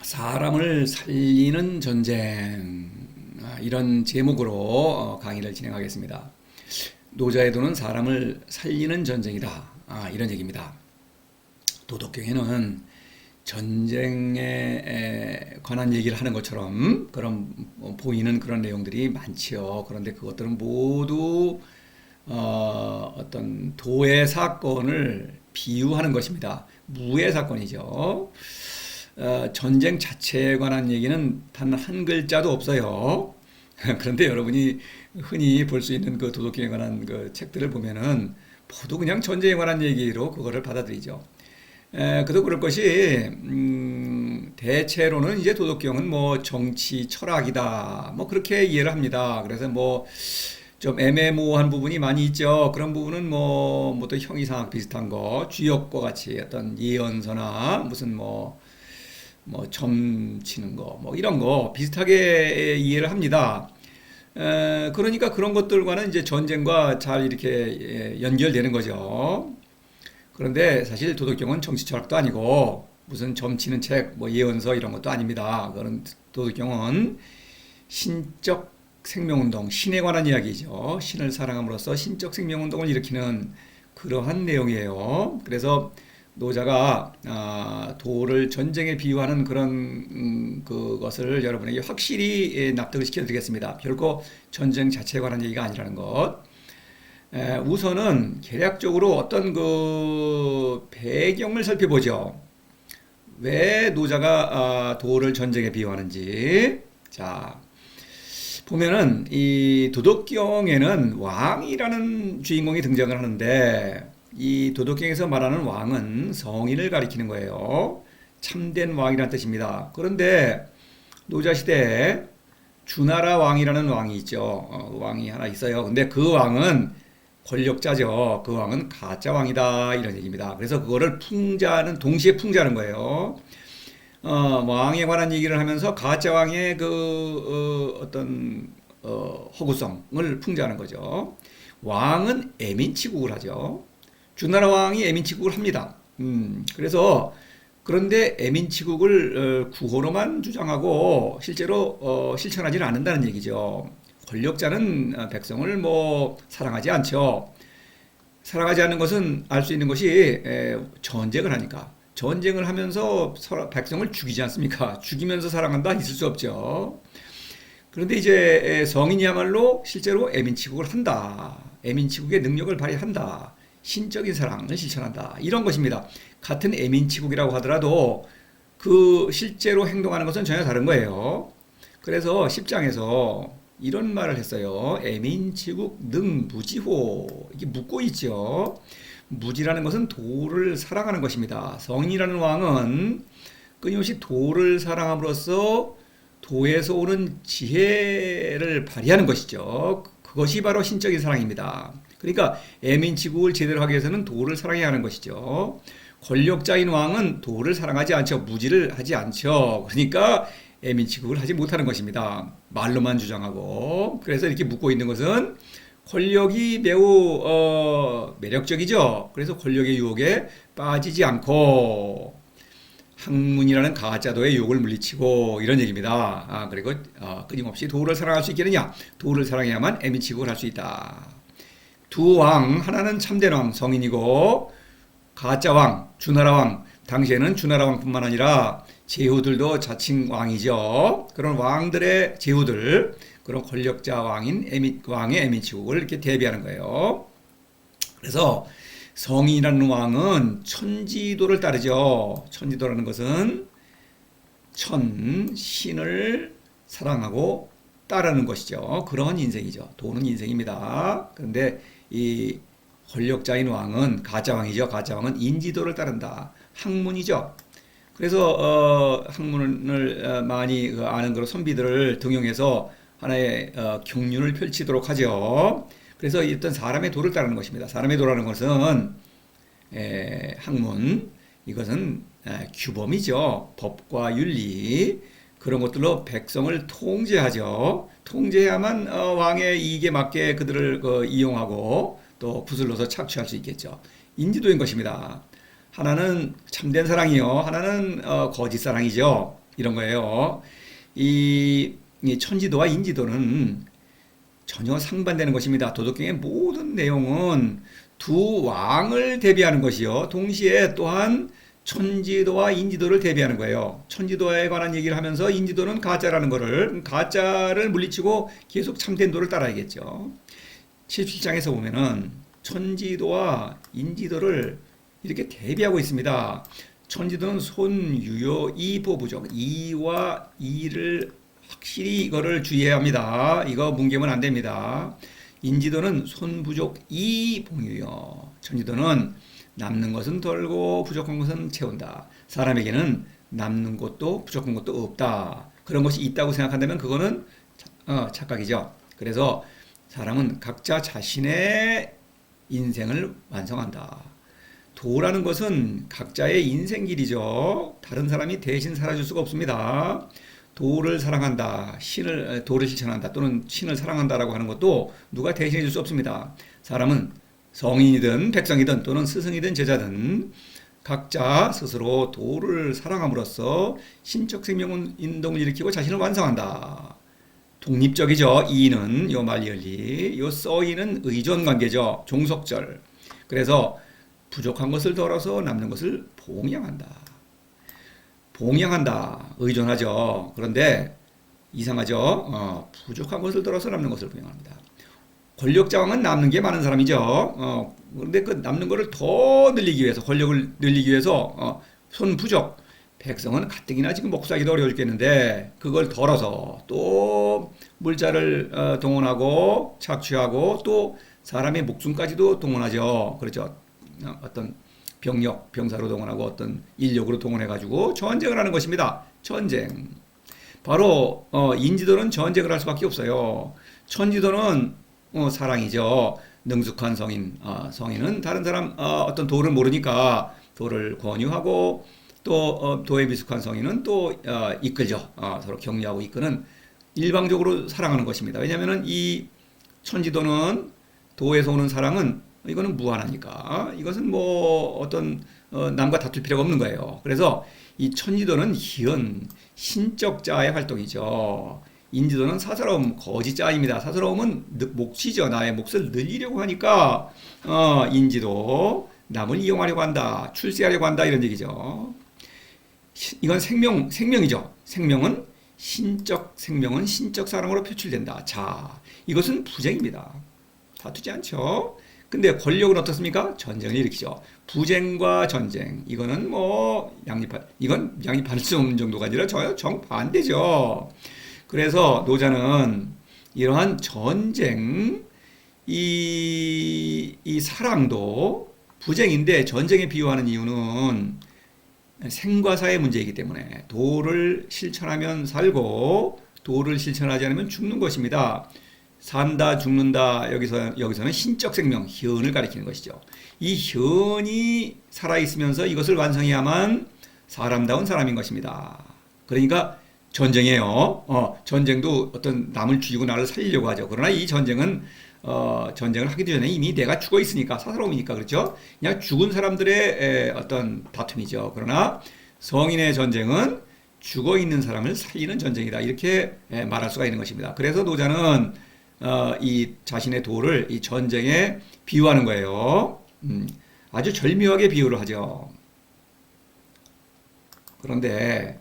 사람을 살리는 전쟁, 이런 제목으로 강의를 진행하겠습니다. 노자의 도는 사람을 살리는 전쟁이다. 이런 얘기입니다. 도덕경에는 전쟁에 관한 얘기를 하는 것처럼 그런 보이는 그런 내용들이 많지요. 그런데 그것들은 모두 어떤 도의 사건을 비유하는 것입니다. 무의 사건이죠. 전쟁 자체에 관한 얘기는 단 한 글자도 없어요. 그런데 여러분이 흔히 볼 수 있는 그 도덕경에 관한 그 책들을 보면은 모두 그냥 전쟁에 관한 얘기로 그거를 받아들이죠. 그도 그럴 것이 대체로는 이제 도덕경은 뭐 정치 철학이다 뭐 그렇게 이해를 합니다. 그래서 뭐 좀 애매모호한 부분이 많이 있죠. 그런 부분은 뭐 또 형이상학 비슷한 거 주역과 같이 어떤 예언서나 무슨 뭐 점 치는 거 뭐 이런 거 비슷하게 이해를 합니다. 그러니까 그런 것들과는 이제 전쟁과 잘 이렇게 연결되는 거죠. 그런데 사실 도덕경은 정치 철학도 아니고 무슨 점치는 책, 뭐 예언서 이런 것도 아닙니다. 그런 도덕경은 신적 생명운동, 신에 관한 이야기죠. 신을 사랑함으로써 신적 생명운동을 일으키는 그러한 내용이에요. 그래서 노자가 도를 전쟁에 비유하는 그런 그것을 여러분에게 확실히 납득을 시켜드리겠습니다. 결코 전쟁 자체에 관한 얘기가 아니라는 것. 우선은 개략적으로 어떤 그 배경을 살펴보죠. 왜 노자가 도를 전쟁에 비유하는지. 자, 보면은 이 도덕경에는 왕이라는 주인공이 등장을 하는데 이 도덕경에서 말하는 왕은 성인을 가리키는 거예요. 참된 왕이라는 뜻입니다. 그런데 노자 시대에 주나라 왕이라는 왕이 있죠. 왕이 하나 있어요. 근데 그 왕은 권력자죠. 그 왕은 가짜 왕이다 이런 얘기입니다. 그래서 그거를 풍자는 동시에 풍자하는 거예요. 왕에 관한 얘기를 하면서 가짜 왕의 그 어떤 허구성을 풍자하는 거죠. 왕은 애민치국을 하죠. 주나라 왕이 애민치국을 합니다. 그래서 그런데 애민치국을 구호로만 주장하고 실제로 실천하지는 않는다는 얘기죠. 권력자는 백성을 뭐 사랑하지 않죠. 사랑하지 않는 것은 알 수 있는 것이 전쟁을 하니까. 전쟁을 하면서 백성을 죽이지 않습니까? 죽이면서 사랑한다? 있을 수 없죠. 그런데 이제 성인이야말로 실제로 애민치국을 한다. 애민치국의 능력을 발휘한다. 신적인 사랑을 실천한다. 이런 것입니다. 같은 애민치국이라고 하더라도 그 실제로 행동하는 것은 전혀 다른 거예요. 그래서 10장에서 이런 말을 했어요. 애민치국 능무지호. 이게 묻고 있죠. 무지라는 것은 도를 사랑하는 것입니다. 성인이라는 왕은 끊임없이 도를 사랑함으로써 도에서 오는 지혜를 발휘하는 것이죠. 그것이 바로 신적인 사랑입니다. 그러니까 애민치국을 제대로 하기 위해서는 도를 사랑해야 하는 것이죠. 권력자인 왕은 도를 사랑하지 않죠. 무지를 하지 않죠. 그러니까 애민치국을 하지 못하는 것입니다. 말로만 주장하고. 그래서 이렇게 묻고 있는 것은 권력이 매우 매력적이죠. 그래서 권력의 유혹에 빠지지 않고 학문이라는 가짜도의 유혹을 물리치고 이런 얘기입니다. 그리고 끊임없이 도를 사랑할 수 있겠느냐? 도를 사랑해야만 애민치국을 할 수 있다. 두 왕, 하나는 참된 왕, 성인이고 가짜 왕, 주나라 왕. 당시에는 주나라 왕뿐만 아니라 제후들도 자칭 왕이죠. 그런 왕들의 제후들, 그런 권력자 왕인 왕의 애민치국을 이렇게 대비하는 거예요. 그래서 성인이라는 왕은 천지도를 따르죠. 천지도라는 것은 신을 사랑하고 따르는 것이죠. 그런 인생이죠. 도는 인생입니다. 그런데 이 권력자인 왕은 가짜 왕이죠. 가짜 왕은 인지도를 따른다. 학문이죠. 그래서 학문을 많이 아는 그런 선비들을 등용해서 하나의 경륜을 펼치도록 하죠. 그래서 어떤 사람의 도를 따르는 것입니다. 사람의 도라는 것은 학문, 이것은 규범이죠. 법과 윤리 그런 것들로 백성을 통제하죠. 통제해야만 왕의 이익에 맞게 그들을 이용하고 또 구슬러서 착취할 수 있겠죠. 인지도인 것입니다. 하나는 참된 사랑이요, 하나는 거짓 사랑이죠. 이런 거예요. 이 천지도와 인지도는 전혀 상반되는 것입니다. 도덕경의 모든 내용은 두 왕을 대비하는 것이요. 동시에 또한 천지도와 인지도를 대비하는 거예요. 천지도에 관한 얘기를 하면서 인지도는 가짜라는 거를, 가짜를 물리치고 계속 참된 도를 따라야겠죠. 77장에서 보면은 천지도와 인지도를 이렇게 대비하고 있습니다. 천지도는 손, 유효, 이 보부족, 이와 이를 확실히 이거를 주의해야 합니다. 이거 뭉개면 안 됩니다. 인지도는 손 부족, 이 봉유요. 천지도는 남는 것은 덜고 부족한 것은 채운다. 사람에게는 남는 것도 부족한 것도 없다. 그런 것이 있다고 생각한다면 그거는 착각이죠. 그래서 사람은 각자 자신의 인생을 완성한다. 도라는 것은 각자의 인생길이죠. 다른 사람이 대신 살아줄 수가 없습니다. 도를 사랑한다, 도를 실천한다, 또는 신을 사랑한다라고 하는 것도 누가 대신해 줄 수 없습니다. 사람은 성인이든 백성이든 또는 스승이든 제자든 각자 스스로 도를 사랑함으로써 신적 생명 운동을 일으키고 자신을 완성한다. 독립적이죠. 이는 요 말리을리, 요 써이는 의존 관계죠. 종속절. 그래서 부족한 것을 덜어서 남는 것을 봉양한다. 봉양한다. 의존하죠. 그런데 이상하죠. 부족한 것을 덜어서 남는 것을 봉양합니다. 권력자왕은 남는 게 많은 사람이죠. 그런데 그 남는 것을 더 늘리기 위해서, 권력을 늘리기 위해서 손 부족. 백성은 가뜩이나 지금 먹고 살기도 어려워 죽겠는데 그걸 덜어서 또 물자를 동원하고 착취하고 또 사람의 목숨까지도 동원하죠. 그렇죠. 어떤 병력, 병사로 동원하고 어떤 인력으로 동원해가지고 전쟁을 하는 것입니다. 전쟁. 바로 인지도는 전쟁을 할 수밖에 없어요. 천지도는 사랑이죠. 능숙한 성인, 성인은 다른 사람 어떤 도를 모르니까 도를 권유하고 또 도에 미숙한 성인은 또 이끌죠. 서로 격려하고 이끄는 일방적으로 사랑하는 것입니다. 왜냐하면은 이 천지도는 도에서 오는 사랑은 이거는 무한하니까 이것은 뭐 어떤 남과 다툴 필요가 없는 거예요. 그래서 이 천지도는 희은 신적자의 활동이죠. 인지도는 사사로움 거짓자입니다. 사사로움은 몫이죠. 나의 몫을 늘리려고 하니까 인지도 남을 이용하려고 한다, 출세하려고 한다 이런 얘기죠. 이건 생명이죠. 생명은 신적 사랑으로 표출된다. 자, 이것은 부쟁입니다. 다투지 않죠. 근데 권력은 어떻습니까? 전쟁을 일으키죠. 부쟁과 전쟁. 이거는 뭐 이건 양립할 수 없는 정도가 아니라 정반대죠. 그래서 노자는 이러한 전쟁, 이 사랑도 부쟁인데 전쟁에 비유하는 이유는 생과 사의 문제이기 때문에 도를 실천하면 살고 도를 실천하지 않으면 죽는 것입니다. 산다, 죽는다, 여기서는 신적 생명, 현을 가리키는 것이죠. 이 현이 살아있으면서 이것을 완성해야만 사람다운 사람인 것입니다. 그러니까 전쟁이에요. 전쟁도 어떤 남을 죽이고 나를 살리려고 하죠. 그러나 이 전쟁은 전쟁을 하기도 전에 이미 내가 죽어 있으니까 사사로움이니까 그렇죠. 그냥 죽은 사람들의 어떤 다툼이죠. 그러나 성인의 전쟁은 죽어 있는 사람을 살리는 전쟁이다. 이렇게 말할 수가 있는 것입니다. 그래서 노자는 이 자신의 도를 이 전쟁에 비유하는 거예요. 아주 절묘하게 비유를 하죠. 그런데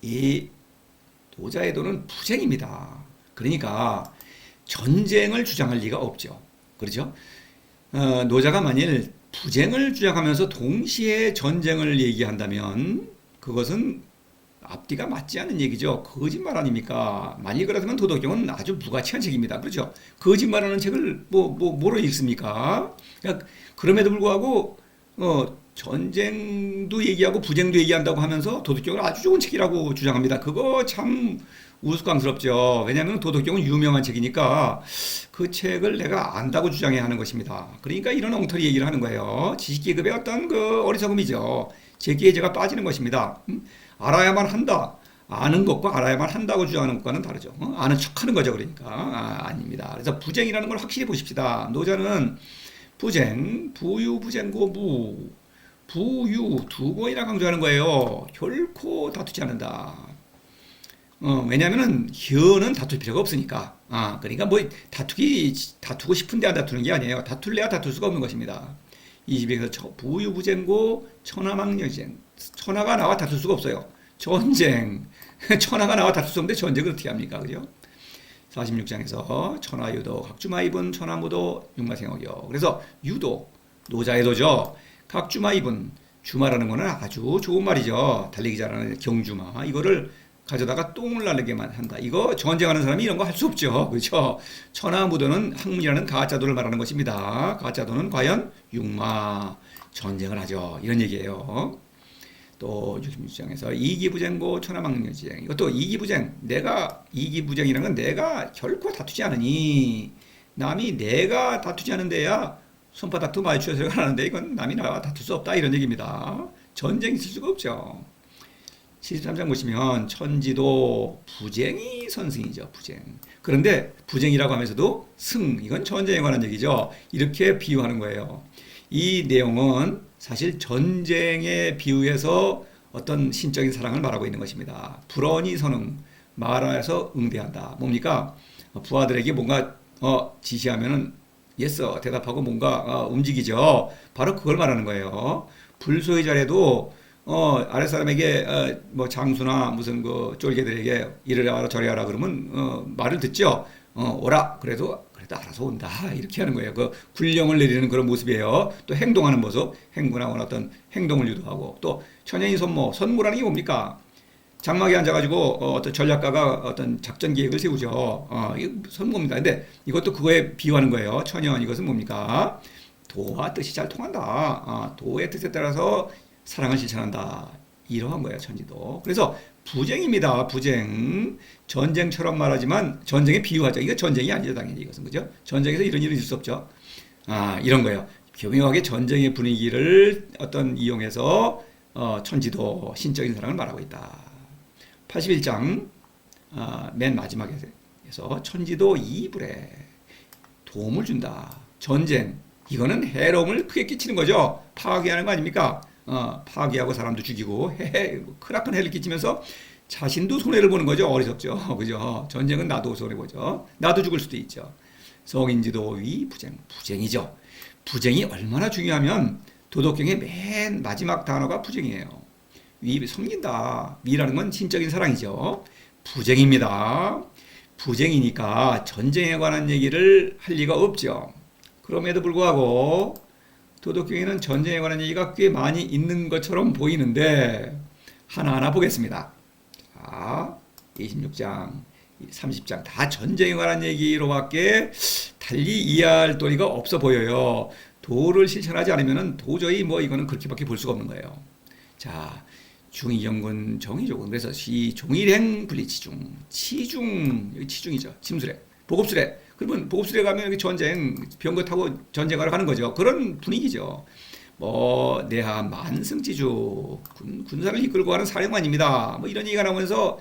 이 노자의 도는 부쟁입니다. 그러니까 전쟁을 주장할 리가 없죠. 그렇죠? 노자가 만일 부쟁을 주장하면서 동시에 전쟁을 얘기한다면 그것은 앞뒤가 맞지 않는 얘기죠. 거짓말 아닙니까? 만일 그렇다면 도덕경은 아주 무가치한 책입니다. 그렇죠? 거짓말하는 책을 뭐로 읽습니까? 그러니까 그럼에도 불구하고 전쟁도 얘기하고 부쟁도 얘기한다고 하면서 도덕경을 아주 좋은 책이라고 주장합니다. 그거 참 우스꽝스럽죠. 왜냐하면 도덕경은 유명한 책이니까 그 책을 내가 안다고 주장해야 하는 것입니다. 그러니까 이런 엉터리 얘기를 하는 거예요. 지식계급의 어떤 그 어리석음이죠. 제기에 제가 빠지는 것입니다. 알아야만 한다. 아는 것과 알아야만 한다고 주장하는 것과는 다르죠. 아는 척하는 거죠. 그러니까 아닙니다. 그래서 부쟁이라는 걸 확실히 보십시다. 노자는 부쟁, 부유부쟁고무, 부유 두 번이나 강조하는 거예요. 결코 다투지 않는다. 왜냐면은 혀는 다툴 필요가 없으니까. 그러니까 뭐 다투고 싶은데 안 다투는 게 아니에요. 다툴래야 다툴 수가 없는 것입니다. 22에서 부유부쟁고 천하망려쟁. 천하가 나와 다툴 수가 없어요. 전쟁. 천하가 나와 다툴 수 없는데 전쟁을 어떻게 합니까? 그죠? 46장에서 천하유도 각주마입은 천하무도 육마생업이요. 그래서 유도 노자의 도죠. 각주마입은 주마라는 거는 아주 좋은 말이죠. 달리기 잘하는 경주마. 이거를 가져다가 똥을 나르게만 한다. 이거 전쟁하는 사람이 이런 거 할 수 없죠. 그렇죠? 천하무도는 학문이라는 가짜도를 말하는 것입니다. 가짜도는 과연 육마 전쟁을 하죠. 이런 얘기예요. 또 66장에서 이기부쟁고 천하망려지행. 이것도 이기부쟁. 이기부쟁이라는 건 내가 결코 다투지 않으니 남이 내가 다투지 않은 데야 손바닥도 마주쳐서 하는데 이건 남이 나와 다툴 수 없다 이런 얘기입니다. 전쟁이 있을 수가 없죠. 73장 보시면 천지도 부쟁이 선승이죠. 부쟁. 그런데 부쟁이라고 하면서도 승. 이건 전쟁에 관한 얘기죠. 이렇게 비유하는 거예요. 이 내용은 사실 전쟁에 비유해서 어떤 신적인 사랑을 말하고 있는 것입니다. 불언이 선응. 말하여서 응대한다. 뭡니까? 부하들에게 뭔가 지시하면은 yes 대답하고 뭔가 움직이죠. 바로 그걸 말하는 거예요. 불소의 자리에도 아랫사람에게 뭐 장수나 무슨 그 쫄개들에게 이래라 하라 저래라 그러면 말을 듣죠. 오라 그래도 알아서 온다 이렇게 하는 거예요. 그 군령을 내리는 그런 모습이에요. 또 행동하는 모습, 행군하거나 어떤 행동을 유도하고 또 천연이 선모라는 게 뭡니까? 장막에 앉아가지고 어떤 전략가가 어떤 작전 계획을 세우죠. 이거 선모입니다. 근데 이것도 그거에 비유하는 거예요. 천연 이것은 뭡니까? 도와 뜻이 잘 통한다. 도의 뜻에 따라서 사랑을 실천한다. 이러한 거예요, 천지도. 그래서 부쟁입니다. 부쟁. 전쟁처럼 말하지만 전쟁에 비유하죠. 이거 전쟁이 아니죠, 당연히 이것은. 그죠? 전쟁에서 이런 일은 있을 수 없죠. 이런 거예요. 교묘하게 전쟁의 분위기를 이용해서 천지도 신적인 사랑을 말하고 있다. 81장 맨 마지막에서 천지도 이불에 도움을 준다. 전쟁. 이거는 해로움을 크게 끼치는 거죠. 파괴하는 거 아닙니까? 파괴하고 사람도 죽이고 크나큰 해를 끼치면서 자신도 손해를 보는 거죠. 어리석죠. 그죠? 전쟁은 나도 손해보죠. 나도 죽을 수도 있죠. 성인지도 위 부쟁. 부쟁이죠. 부쟁이 얼마나 중요하면 도덕경의 맨 마지막 단어가 부쟁이에요. 위 섬긴다. 위라는 건 신적인 사랑이죠. 부쟁입니다. 부쟁이니까 전쟁에 관한 얘기를 할 리가 없죠. 그럼에도 불구하고 도덕경에는 전쟁에 관한 얘기가 꽤 많이 있는 것처럼 보이는데 하나하나 보겠습니다. 자, 26장, 30장 다 전쟁에 관한 얘기로밖에 달리 이해할 도리가 없어 보여요. 도를 실천하지 않으면 도저히 뭐 이거는 그렇게밖에 볼 수가 없는 거예요. 자, 중의정군 정의조군. 그래서 종일행 분리치중. 여기 치중이죠. 침수래. 보급수래. 그러면 보급수래 가면 여기 전쟁, 병거 타고 전쟁하러 가는 거죠. 그런 분위기죠. 뭐, 내하 만승지주, 군사를 이끌고 가는 사령관입니다. 뭐 이런 얘기가 나오면서,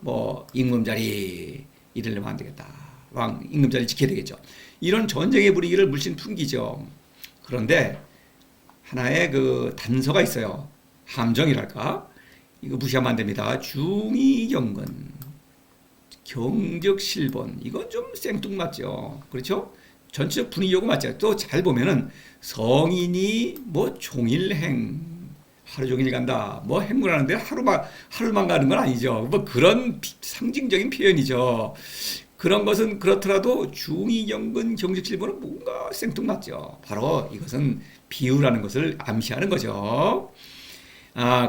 뭐, 임금자리, 이러려면 안 되겠다. 임금자리 지켜야 되겠죠. 이런 전쟁의 분위기를 물씬 풍기죠. 그런데 하나의 그 단서가 있어요. 함정이랄까? 이거 무시하면 안 됩니다. 중의경건. 경적실본 이건 좀 생뚱맞죠. 그렇죠? 전체적 분위기하고 맞죠. 또 잘 보면은 성인이 뭐 종일행 하루 종일 간다. 뭐 행군하는데 하루만 가는 건 아니죠. 뭐 그런 상징적인 표현이죠. 그런 것은 그렇더라도 중의경근 경적실본은 뭔가 생뚱맞죠. 바로 이것은 비유라는 것을 암시하는 거죠.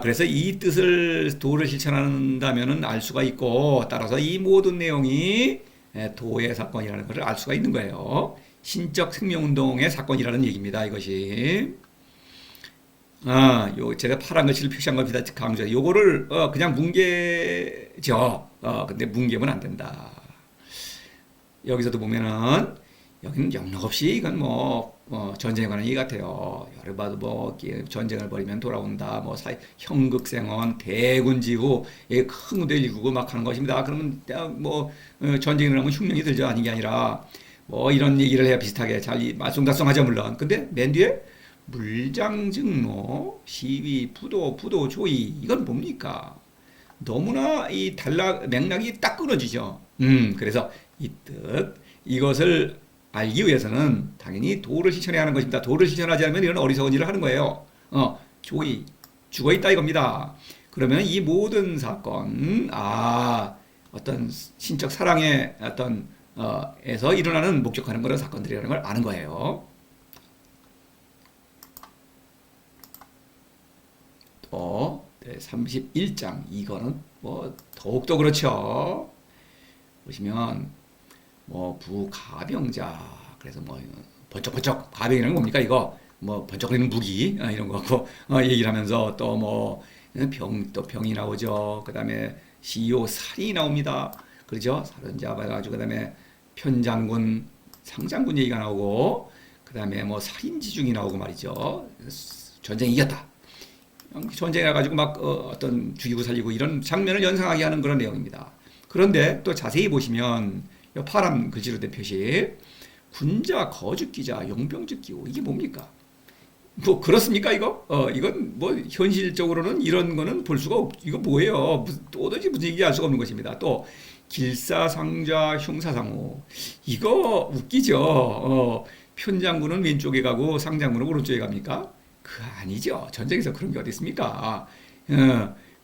그래서 이 뜻을 도를 실천한다면은 알 수가 있고, 따라서 이 모든 내용이 도의 사건이라는 것을 알 수가 있는 거예요. 신적 생명운동의 사건이라는 얘기입니다, 이것이. 제가 파란 글씨를 표시한 겁니다, 강조해. 요거를, 그냥 뭉개죠. 근데 뭉개면 안 된다. 여기서도 보면은, 여기는 영락 없이 이건 전쟁에 관한 얘기 같아요. 열어봐도 전쟁을 벌이면 돌아온다. 형극생원, 대군지후, 큰 군대 일구고 막 하는 것입니다. 그러면 전쟁을 하면 흉년이 들죠. 아닌 게 아니라 이런 얘기를 해야 비슷하게 잘 말썽달썽하죠 물론. 근데 맨 뒤에 물장증노, 시위, 부도, 조의, 이건 뭡니까? 너무나 이 맥락이 딱 끊어지죠. 그래서 이 뜻, 이것을 알기 위해서는 당연히 도를 실천해야 하는 것입니다. 도를 실천하지 않으면 이런 어리석은 일을 하는 거예요. 조의, 죽어 있다 이겁니다. 그러면 이 모든 사건, 어떤 신적 사랑의 에서 일어나는 목적하는 그런 사건들이라는 걸 아는 거예요. 또 31장 이거는 뭐 더욱더 그렇죠. 보시면 뭐 부가병자, 그래서 뭐 번쩍번쩍 가병이라는 건 뭡니까 이거 뭐 번쩍거리는 무기 이런 거 갖고 얘기를 하면서 또 뭐 병이 나오죠. 그 다음에 시효 살이 나옵니다. 그렇죠? 살은 잡아가지고 그 다음에 편장군, 상장군 얘기가 나오고 그 다음에 뭐 살인지중이 나오고 말이죠. 전쟁이 이겼다. 전쟁해 가지고 막 어떤 죽이고 살리고 이런 장면을 연상하게 하는 그런 내용입니다. 그런데 또 자세히 보시면 파란 글씨로 된 표시 군자, 거죽기자, 용병즉기호 이게 뭡니까? 뭐 그렇습니까 이거? 이건 뭐 현실적으로는 이런 거는 볼 수가 이거 뭐예요? 도저히 무슨 얘기인지 알 수가 없는 것입니다. 또 길사상자, 흉사상호 이거 웃기죠. 편장군은 왼쪽에 가고 상장군은 오른쪽에 갑니까? 그 아니죠. 전쟁에서 그런 게 어디 있습니까?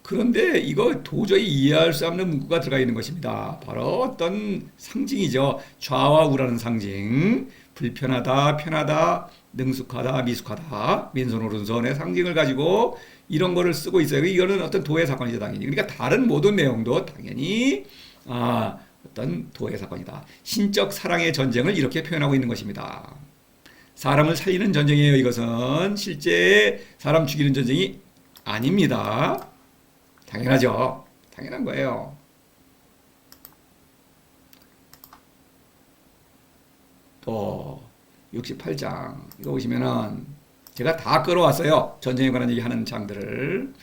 그런데 이거 도저히 이해할 수 없는 문구가 들어가 있는 것입니다. 바로 어떤 상징이죠. 좌와 우라는 상징. 불편하다, 편하다, 능숙하다, 미숙하다, 왼손 오른손의 상징을 가지고 이런 거를 쓰고 있어요. 이거는 어떤 도의 사건이죠, 당연히. 그러니까 다른 모든 내용도 당연히 어떤 도의 사건이다. 신적 사랑의 전쟁을 이렇게 표현하고 있는 것입니다. 사람을 살리는 전쟁이에요. 이것은 실제 사람 죽이는 전쟁이 아닙니다. 당연하죠. 당연한 거예요. 또 68장 이거 보시면은 제가 다 끌어왔어요. 전쟁에 관한 얘기하는 장들을.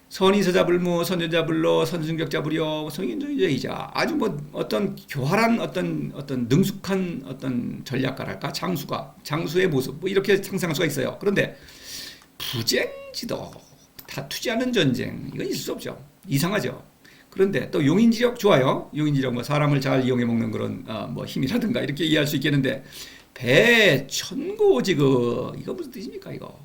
선의서자불무, 선전자불로, 선승격자불여, 성인조이자 아주 뭐 어떤 교활한 어떤 능숙한 어떤 전략가랄까 장수의 모습 뭐 이렇게 상상할 수가 있어요. 그런데 부쟁지도 다투지 않는 전쟁 이건 있을 수 없죠. 이상하죠. 그런데 또 용인지력 좋아요. 용인지력 뭐 사람을 잘 이용해 먹는 그런 뭐 힘이라든가 이렇게 이해할 수 있겠는데 배천고지그 이거 무슨 뜻입니까 이거?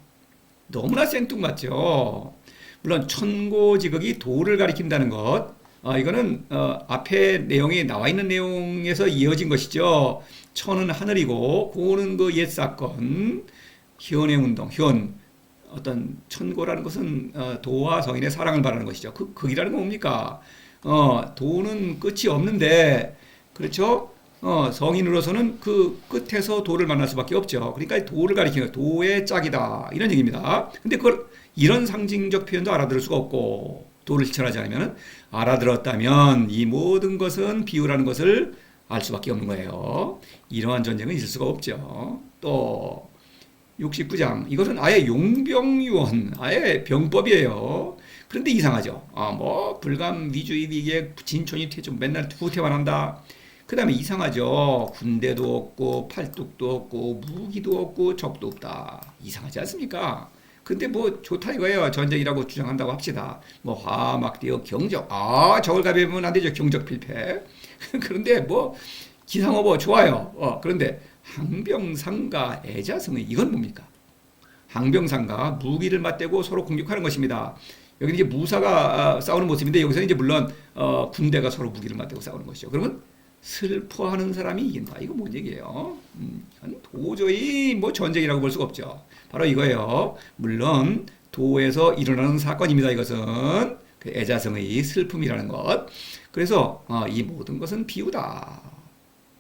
너무나 생뚱맞죠. 물론 천고지극이 도를 가리킨다는 것, 이거는 앞에 내용이 나와 있는 내용에서 이어진 것이죠. 천은 하늘이고 고는 그 옛 사건, 현의 운동, 어떤 천고라는 것은 도와 성인의 사랑을 말하는 것이죠. 극이라는 건 뭡니까? 도는 끝이 없는데, 그렇죠? 성인으로서는 그 끝에서 도를 만날 수밖에 없죠. 그러니까 도를 가리키는 도의 짝이다 이런 얘기입니다. 근데 이런 상징적 표현도 알아들을 수가 없고 도를 실천하지 않으면 알아들었다면 이 모든 것은 비유라는 것을 알 수밖에 없는 거예요. 이러한 전쟁은 있을 수가 없죠. 또 69장 이것은 아예 용병유언 아예 병법이에요. 그런데 이상하죠. 뭐 불감 위주의 위기에 진촌이 퇴조 맨날 후퇴만 한다. 그 다음에 이상하죠. 군대도 없고 팔뚝도 없고 무기도 없고 적도 없다. 이상하지 않습니까? 근데 뭐 좋다 이거예요. 전쟁이라고 주장한다고 합시다. 뭐 화막대어 경적. 저걸 가벼우면 안 되죠. 경적 필패. 그런데 뭐 기상어버 좋아요. 그런데 항병상과 애자성의 이건 뭡니까? 항병상과 무기를 맞대고 서로 공격하는 것입니다. 여기는 이제 무사가 싸우는 모습인데 여기서는 이제 물론 군대가 서로 무기를 맞대고 싸우는 것이죠. 그러면 슬퍼하는 사람이 이긴다. 이거 뭔 얘기예요? 도저히 뭐 전쟁이라고 볼 수가 없죠. 바로 이거예요. 물론 도에서 일어나는 사건입니다. 이것은 그 애자성의 슬픔이라는 것. 그래서 이 모든 것은 비유다.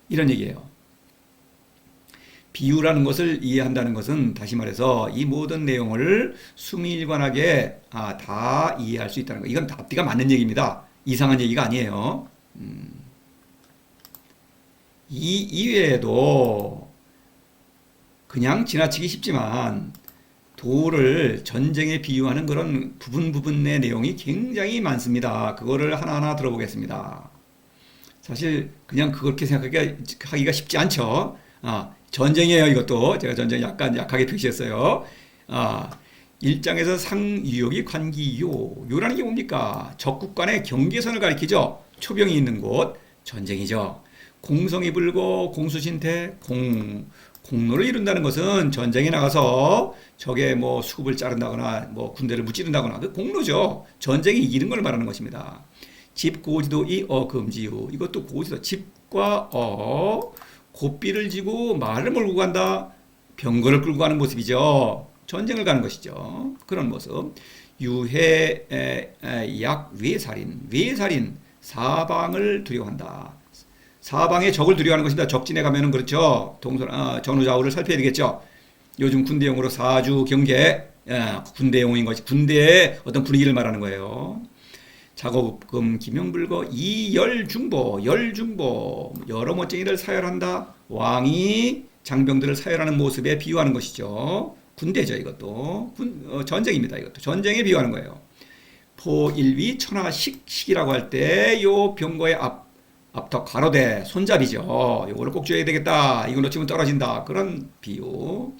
이런 얘기예요. 비유라는 것을 이해한다는 것은 다시 말해서 이 모든 내용을 수미일관하게 다 이해할 수 있다는 것. 이건 앞뒤가 맞는 얘기입니다. 이상한 얘기가 아니에요. 이 이외에도 그냥 지나치기 쉽지만 도를 전쟁에 비유하는 그런 부분의 내용이 굉장히 많습니다. 그거를 하나하나 들어보겠습니다. 사실 그냥 그렇게 생각하기가 쉽지 않죠. 전쟁이에요, 이것도. 제가 전쟁 약간 약하게 표시했어요. 아, 1장에서 상유역이 관기요. 요라는 게 뭡니까? 적국 간의 경계선을 가리키죠. 초병이 있는 곳, 전쟁이죠. 공성이 불고 공수신태, 공로를 이룬다는 것은 전쟁에 나가서 적의 뭐 수급을 자른다거나 뭐 군대를 무찌른다거나 그 공로죠. 전쟁이 이기는 걸 말하는 것입니다. 집 고지도 이어 금지유. 이것도 고지도 집과 고삐를 지고 말을 몰고 간다. 병거를 끌고 가는 모습이죠. 전쟁을 가는 것이죠. 그런 모습. 유해 약 외살인 사방을 두려워한다. 사방의 적을 두려워하는 것입니다. 적진에 가면은 그렇죠. 전후좌우를 살펴야 되겠죠. 요즘 군대용어로 사주 경계 군대용어인 것이 군대의 어떤 분위기를 말하는 거예요. 작업금 기명불거 이열중보 열중보 여러 멋쟁이를 사열한다. 왕이 장병들을 사열하는 모습에 비유하는 것이죠. 군대죠. 이것도 전쟁입니다. 이것도 전쟁에 비유하는 거예요. 포일위 천하식이라고 할 때 요 병거의 앞턱 가로대 손잡이죠. 요거를 꼭 줘야 되겠다. 이거 놓치면 떨어진다. 그런 비유.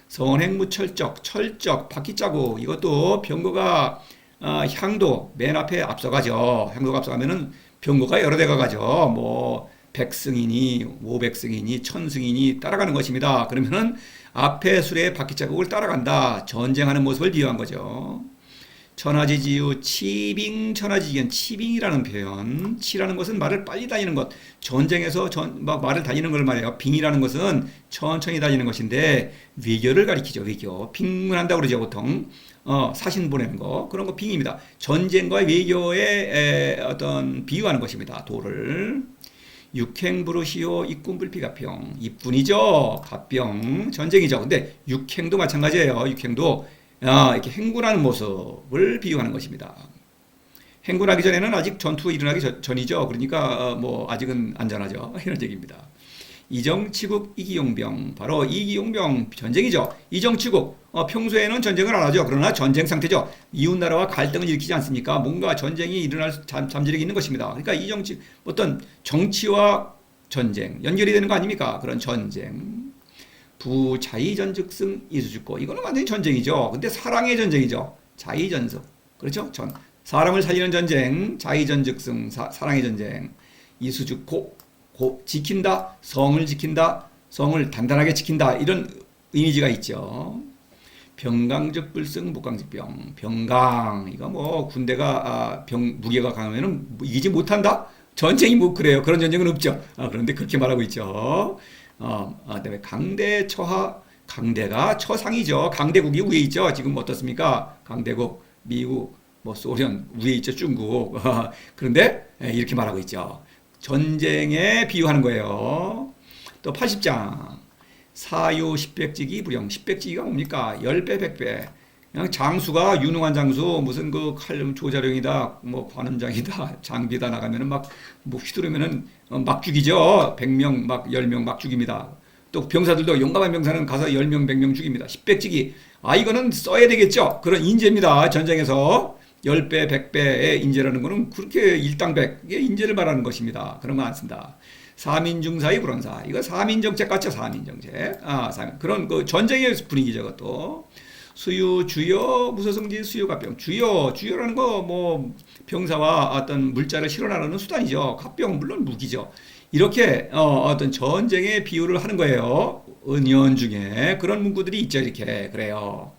선행무철적 철적 바퀴자국 이것도 병거가 향도 맨 앞에 앞서가죠. 향도가 앞서가면은 병거가 여러 대가 가죠. 뭐 백승이니 500승이니 1000승이니 따라가는 것입니다. 그러면은 앞에 수레의 바퀴자국을 따라간다. 전쟁하는 모습을 비유한 거죠. 천하지지유 치빙 천하지기견 치빙이라는 표현. 치라는 것은 말을 빨리 다니는 것. 전쟁에서 막 말을 다니는 걸 말해요. 빙이라는 것은 천천히 다니는 것인데 외교를 가리키죠. 외교. 빙문한다고 그러죠 보통. 사신 보내는 거 그런 거 빙입니다. 전쟁과 외교에 어떤 비유하는 것입니다. 도를. 육행부르시오 입군불피가병. 입군이죠. 갑병 전쟁이죠. 근데 육행도 마찬가지예요. 육행도 이렇게 행군하는 모습을 비유하는 것입니다. 행군하기 전에는 아직 전투가 일어나기 전이죠. 그러니까 뭐 아직은 안전하죠. 이런 얘기입니다. 이정치국 이기용병 바로 이기용병 전쟁이죠. 이정치국 평소에는 전쟁을 안 하죠. 그러나 전쟁 상태죠. 이웃나라와 갈등을 일으키지 않습니까? 뭔가 전쟁이 일어날 잠재력이 있는 것입니다. 그러니까 이정치 어떤 정치와 전쟁 연결이 되는 거 아닙니까? 그런 전쟁. 부자의전즉승 이수죽고 이거는 완전히 전쟁이죠. 근데 사랑의 전쟁이죠. 자의전석 그렇죠? 사람을 살리는 전쟁 자의전즉승 사랑의 전쟁. 이수죽고 지킨다 성을 지킨다 성을 단단하게 지킨다 이런 이미지가 있죠. 병강적 불승 목강직병 병강 이거 뭐 군대가 무게가 강하면은 이기지 못한다. 전쟁이 뭐 그래요. 그런 전쟁은 없죠. 그런데 그렇게 말하고 있죠. 그다음에 강대 처하 강대가 처상이죠. 강대국이 위에 있죠. 지금 어떻습니까? 강대국 미국 뭐 소련 위에 있죠. 중국 그런데 이렇게 말하고 있죠. 전쟁에 비유하는 거예요. 또 80장 사유 십백지기 불영. 십백지기가 뭡니까? 10배 100배. 그냥 장수가 유능한 장수 무슨 그 칼 조자룡이다 뭐 관음장이다 장비다 나가면은 막 뭐 휘두르면은 막 죽이죠. 100명 막 10명 막 죽입니다. 또 병사들도 용감한 병사는 가서 10명 100명 죽입니다. 십백지기 이거는 써야 되겠죠. 그런 인재입니다. 전쟁에서 10배 100배의 인재라는 거는 그렇게 일당백의 인재를 말하는 것입니다. 그런 거 안 쓴다. 사민중사의 불원사 이거 사민정책 같죠. 사민정책 그런 그 전쟁의 분위기죠. 그것도. 수유 주요 무소승지 수유갑병 주요라는 거 뭐 병사와 어떤 물자를 실어나르는 수단이죠. 갑병 물론 무기죠. 이렇게 어떤 전쟁의 비유를 하는 거예요. 은연 중에 그런 문구들이 있죠. 이렇게 그래요.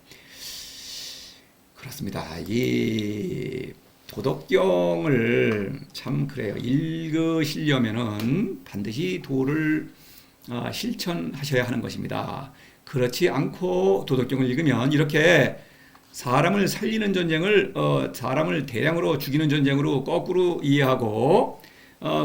그렇습니다. 이 도덕경을 참 그래요. 읽으시려면은 반드시 도를 실천하셔야 하는 것입니다. 그렇지 않고 도덕경을 읽으면 이렇게 사람을 살리는 전쟁을 사람을 대량으로 죽이는 전쟁으로 거꾸로 이해하고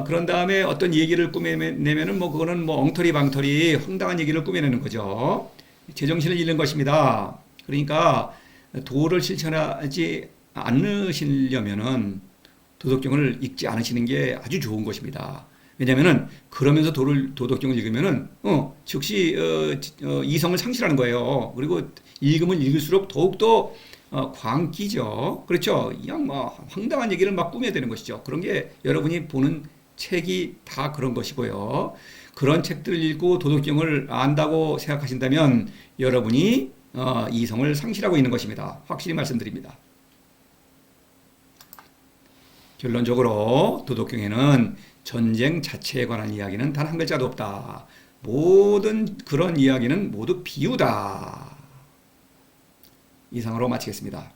그런 다음에 어떤 얘기를 꾸며내면은 뭐 그거는 뭐 엉터리 방터리 황당한 얘기를 꾸며내는 거죠. 제정신을 잃는 것입니다. 그러니까 도를 실천하지 않으시려면은 도덕경을 읽지 않으시는 게 아주 좋은 것입니다. 왜냐면은 그러면서 도덕경을 읽으면은 즉시 이성을 상실하는 거예요. 그리고 읽으면 읽을수록 더욱더 광기죠. 그렇죠. 그냥 뭐 황당한 얘기를 막 꾸며야 되는 것이죠. 그런 게 여러분이 보는 책이 다 그런 것이고요. 그런 책들을 읽고 도덕경을 안다고 생각하신다면 여러분이 이성을 상실하고 있는 것입니다. 확실히 말씀드립니다. 결론적으로 도덕경에는 전쟁 자체에 관한 이야기는 단 한 글자도 없다. 모든 그런 이야기는 모두 비유다. 이상으로 마치겠습니다.